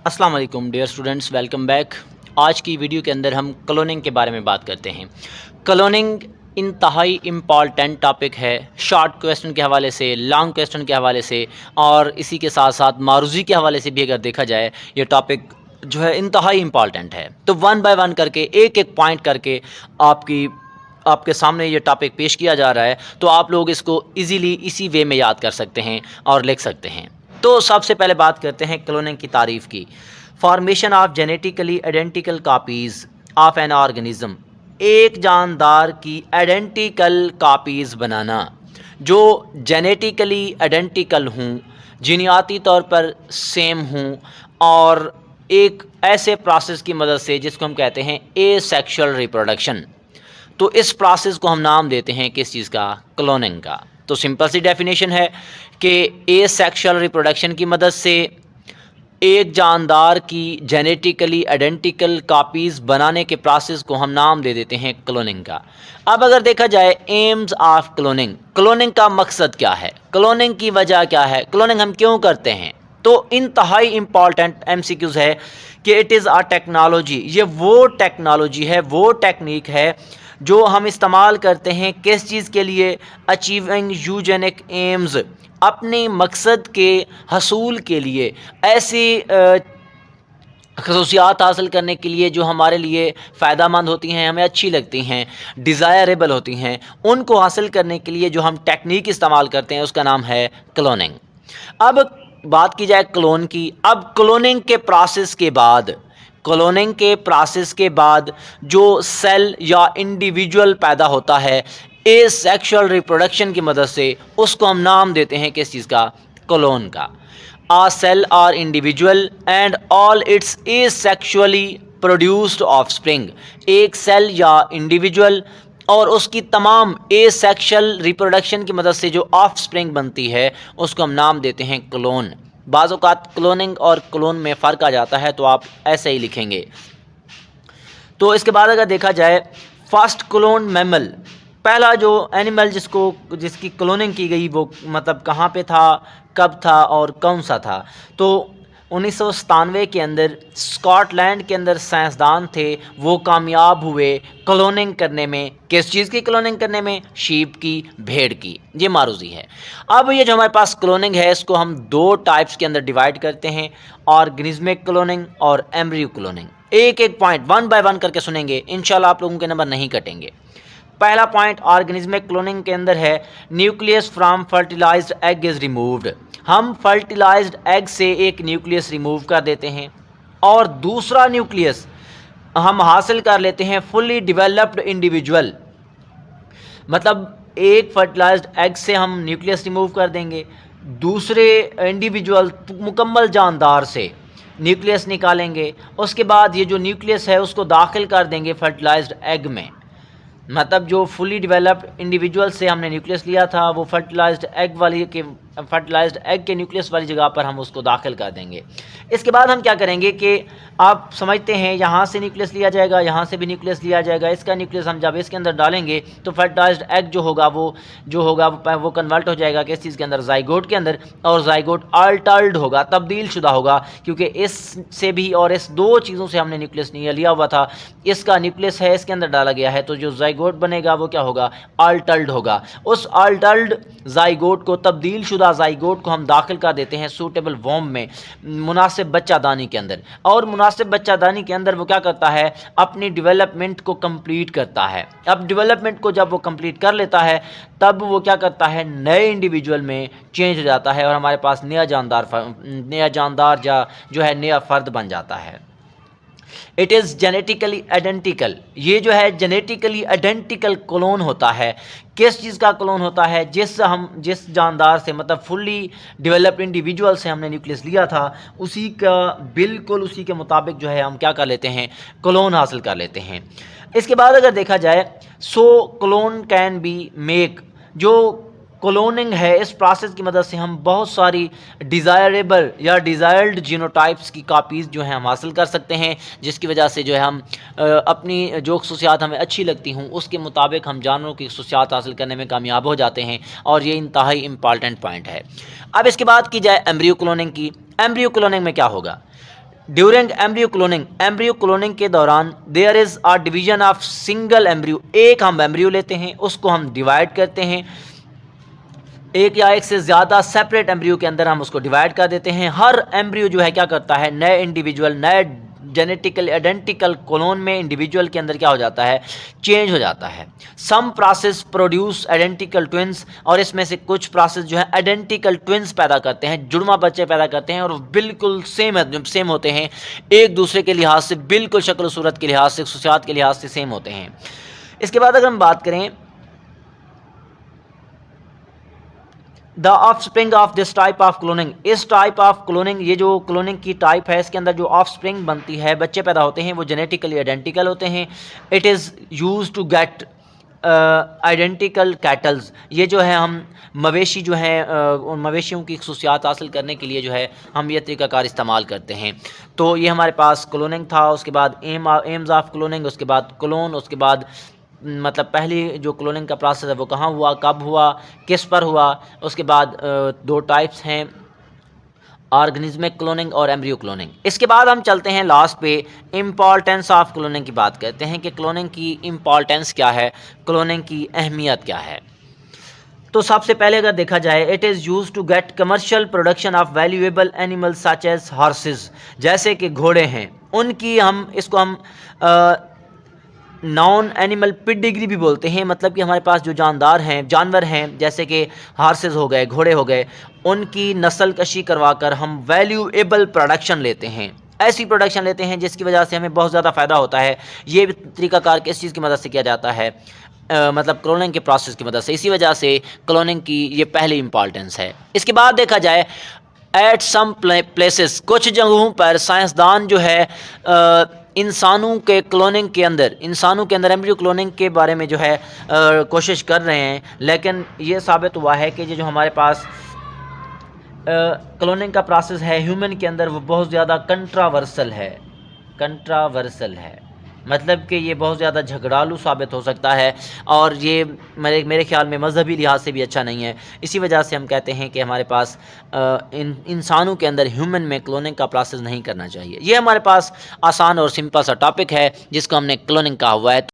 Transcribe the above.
अस्सलाम वालेकुम dear students, welcome back. आज की वीडियो के अंदर हम क्लोनिंग के बारे में बात करते हैं। क्लोनिंग इंतहाई इम्पॉर्टेंट टॉपिक है, शॉर्ट क्वेश्चन के हवाले से, लॉन्ग क्वेश्चन के हवाले से और इसी के साथ साथ मारूजी के हवाले से भी अगर देखा जाए ये टॉपिक जो है इंतहाई इम्पॉर्टेंट है। तो वन बाय वन करके एक एक पॉइंट करके आपके सामने ये टॉपिक पेश किया जा रहा है, तो आप लोग इसको इजीली इसी वे में याद कर सकते हैं और लिख सकते हैं। तो सबसे पहले बात करते हैं क्लोनिंग की तारीफ़ की। Formation of genetically identical copies of an organism, एक जानदार की आइडेंटिकल कापीज़ बनाना जो जेनेटिकली आइडेंटिकल हूँ, जीनियाती तौर पर सेम हूँ और एक ऐसे प्रोसेस की मदद से जिसको हम कहते हैं एसेक्सुअल रिप्रोडक्शन। तो इस प्रोसेस को हम नाम देते हैं किस चीज़ का? क्लोनिंग का। तो सिंपल सी डेफिनेशन है कि एसेक्सुअल रिप्रोडक्शन की मदद से एक जानदार की जेनेटिकली आइडेंटिकल कापीज़ बनाने के प्रोसेस को हम नाम दे देते हैं क्लोनिंग का। अब अगर देखा जाए एम्स ऑफ क्लोनिंग, क्लोनिंग का मकसद क्या है, क्लोनिंग की वजह क्या है, क्लोनिंग हम क्यों करते हैं, तो इंतहाई इम्पॉर्टेंट एमसीक्यूज़ है कि इट इज़ अ टेक्नोलॉजी। ये वो टेक्नोलॉजी है, वो टेक्निक है जो हम इस्तेमाल करते हैं किस चीज़ के लिए? अचीविंग यूजेनिक एम्स, अपने मकसद के हसूल के लिए, ऐसी खसूसियात हासिल करने के लिए जो हमारे लिए फ़ायदा मंद होती हैं, हमें अच्छी लगती हैं, डिज़ायरेबल होती हैं, उनको हासिल करने के लिए जो हम टेक्निक इस्तेमाल करते हैं उसका नाम है क्लोनिंग। अब बात की जाए क्लोन की। अब क्लोनिंग के प्रोसेस के बाद, क्लोनिंग के प्रोसेस के बाद जो सेल या इंडिविजुअल पैदा होता है एसेक्सुअल रिप्रोडक्शन की मदद से, उसको हम नाम देते हैं किस चीज़ का? क्लोन का। A cell or individual and all its asexually produced offspring, एक सेल या इंडिविजुअल और उसकी तमाम एसेक्सुअल रिप्रोडक्शन की मदद से जो ऑफस्प्रिंग बनती है उसको हम नाम देते हैं क्लोन। बाज़ औक़ात क्लोनिंग और क्लोन में फ़र्क आ जाता है, तो आप ऐसे ही लिखेंगे। तो इसके बाद अगर देखा जाए फर्स्ट क्लोन मैमल, पहला जो एनिमल जिसकी क्लोनिंग की गई वो मतलब कहाँ पे था, कब था और कौन सा था? तो 1997 के अंदर स्कॉटलैंड के अंदर साइंसदान थे, वो कामयाब हुए क्लोनिंग करने में। किस चीज़ की क्लोनिंग करने में? शीप की, भेड़ की। ये मारूजी है। अब ये जो हमारे पास क्लोनिंग है इसको हम दो टाइप्स के अंदर डिवाइड करते हैं, ऑर्गेनिज्मिक क्लोनिंग और एम्ब्रियो क्लोनिंग। एक एक पॉइंट वन बाय वन करके सुनेंगे, इंशाल्लाह आप लोगों के नंबर नहीं कटेंगे। पहला पॉइंट ऑर्गेनिज्मिक क्लोनिंग के अंदर है nucleus from fertilised egg is removed. हम फर्टिलाइज्ड एग से एक न्यूक्लियस रिमूव कर देते हैं और दूसरा न्यूक्लियस हम हासिल कर लेते हैं फुली डिवेलप्ड इंडिविजुअल। मतलब एक फर्टिलाइज्ड एग से हम न्यूक्लियस रिमूव कर देंगे, दूसरे इंडिविजुअल मुकम्मल जानदार से न्यूक्लियस निकालेंगे, उसके बाद ये जो न्यूक्लियस है उसको दाखिल कर देंगे फर्टिलाइज्ड एग में। मतलब जो फुली डेवलप्ड इंडिविजुअल से हमने न्यूक्लियस लिया था वो फर्टिलाइज्ड एग के न्यूक्लियस वाली जगह पर हम उसको दाखिल कर देंगे। इसके बाद हम क्या करेंगे कि आप समझते हैं यहाँ से न्यूक्लियस लिया जाएगा, यहाँ से भी न्यूक्लियस लिया जाएगा। इसका न्यूक्लियस हम जब इसके अंदर डालेंगे तो फर्टिलाइज्ड एग जो होगा वो कन्वर्ट हो जाएगा किस चीज़ के अंदर? ज़ाइगोट के अंदर। और ज़ाइगोट अल्टर्ड होगा, तब्दील शुदा होगा, क्योंकि इससे भी और इस दो चीज़ों से हमने न्यूक्लियस नहीं लिया हुआ था। इसका न्यूक्लियस है इसके अंदर डाला गया है, तो जो ज़ाइगोट बनेगा वो क्या होगा? अल्टर्ड होगा। उस अल्टर्ड ज़ाइगोट को, तब्दील शुदा ज़ाइगोट को हम दाखिल कर देते हैं सूटेबल वॉर्म में, मुनासिब बच्चादानी के अंदर। और मुनासिब बच्चादानी के अंदर वो क्या करता है? अपनी डेवलपमेंट को कंप्लीट करता है। अब डेवलपमेंट को जब वो कंप्लीट कर लेता है तब वो क्या करता है? नए इंडिविजुअल में चेंज हो जाता है और हमारे पास नया जानदार जो है नया फ़र्द बन जाता है। It is genetically identical. ये जो है जेनेटिकली आइडेंटिकल क्लोन होता है। किस चीज़ का क्लोन होता है? जिस जानदार से, मतलब फुल्ली डेवलप्ड इंडिविजुअल से हमने न्यूक्लियस लिया था, उसी का बिल्कुल उसी के मुताबिक जो है हम क्या कर लेते हैं? क्लोन हासिल कर लेते हैं। इसके बाद अगर देखा जाए क्लोन कैन बी मेक, जो क्लोनिंग है इस प्रोसेस की मदद से हम बहुत सारी डिज़ायरेबल या डिज़ायर्ड जीनोटाइप्स की कापीज़ जो हैं हम हासिल कर सकते हैं, जिसकी वजह से जो है हम अपनी जो खसूसियात हमें अच्छी लगती हूँ उसके मुताबिक हम जानवरों की खसूसियात हासिल करने में कामयाब हो जाते हैं, और ये इंतहाई इम्पॉर्टेंट पॉइंट है। अब इसके बाद की जाए एम्ब्रियो क्लोनिंग की। एम्ब्रियो क्लोनिंग में क्या होगा? ड्यूरिंग एम्ब्रियो क्लोनिंग के दौरान there is a division of single embryo, एक हम एम्ब्रियो लेते हैं, उसको हम डिवाइड करते हैं, एक या एक से ज़्यादा सेपरेट एम्ब्रियो के अंदर हम उसको डिवाइड कर देते हैं। हर एम्ब्रियो जो है क्या करता है, नए इंडिविजुअल, नए जेनेटिकल आइडेंटिकल क्लोन में इंडिविजुअल के अंदर क्या हो जाता है, चेंज हो जाता है। Some process produce identical twins, और इसमें से कुछ प्रोसेस जो है आइडेंटिकल ट्विंस पैदा करते हैं, जुड़वा बच्चे पैदा करते हैं, और बिल्कुल सेम होते हैं, एक दूसरे के लिहाज से बिल्कुल शक्ल सूरत के लिहाज से, खसूसियात के लिहाज से सेम होते हैं। इसके बाद अगर हम बात करें the of spring of this type of cloning, इस टाइप ऑफ क्लोनिंग, ये जो क्लोनिंग की टाइप है, इसके अंदर जो ऑफ स्प्रिंग बनती है, बच्चे पैदा होते हैं, वो जेनेटिकली आइडेंटिकल होते हैं। It is use to get identical cattles, ये जो है हम मवेशी जो हैं उन मवेशियों की खसूसियात हासिल करने के लिए जो है हम ये तरीक़ाकार इस्तेमाल करते हैं। तो ये हमारे पास क्लोनिंग था, उसके बाद एम्स ऑफ क्लोनिंग, उसके बाद क्लोन, उसके बाद मतलब पहली जो क्लोनिंग का प्रोसेस है वो कहाँ हुआ, कब हुआ, किस पर हुआ। उसके बाद दो टाइप्स हैं, ऑर्गेनिज्मिक क्लोनिंग और एम्ब्रियो क्लोनिंग। इसके बाद हम चलते हैं लास्ट पे, इम्पॉर्टेंस ऑफ क्लोनिंग की बात करते हैं कि क्लोनिंग की इम्पॉर्टेंस क्या है, क्लोनिंग की अहमियत क्या है। तो सबसे पहले अगर देखा जाए, it is use to get commercial production of valuable animals such as horses, जैसे कि घोड़े हैं, उनकी इसको हम नॉन एनिमल पिडिग्री भी बोलते हैं, मतलब कि हमारे पास जो जानवर हैं जैसे कि हार्सेस हो गए, घोड़े हो गए, उनकी नस्ल कशी करवा कर हम वैल्यूएबल प्रोडक्शन लेते हैं, ऐसी प्रोडक्शन लेते हैं जिसकी वजह से हमें बहुत ज़्यादा फ़ायदा होता है। ये तरीक़ाकार किस चीज़ की मदद से किया जाता है, मतलब क्लोनिंग के प्रोसेस की मदद से। इसी वजह से क्लोनिंग की ये पहली इंपॉर्टेंस है। इसके बाद देखा जाए, एट सम प्लेसेस, कुछ जगहों पर साइंसदान जो है इंसानों के क्लोनिंग के अंदर, इंसानों के अंदर एम्ब्रियो क्लोनिंग के बारे में जो है कोशिश कर रहे हैं, लेकिन ये साबित हुआ है कि ये जो हमारे पास क्लोनिंग का प्रोसेस है ह्यूमन के अंदर, वो बहुत ज़्यादा कंट्रावर्सल है, मतलब कि ये बहुत ज़्यादा झगड़ालू साबित हो सकता है, और ये मेरे ख्याल में मजहबी लिहाज से भी अच्छा नहीं है। इसी वजह से हम कहते हैं कि हमारे पास इंसानों के अंदर, ह्यूमन में क्लोनिंग का प्रोसेस नहीं करना चाहिए। ये हमारे पास आसान और सिंपल सा टॉपिक है जिसको हमने क्लोनिंग कहा हुआ है।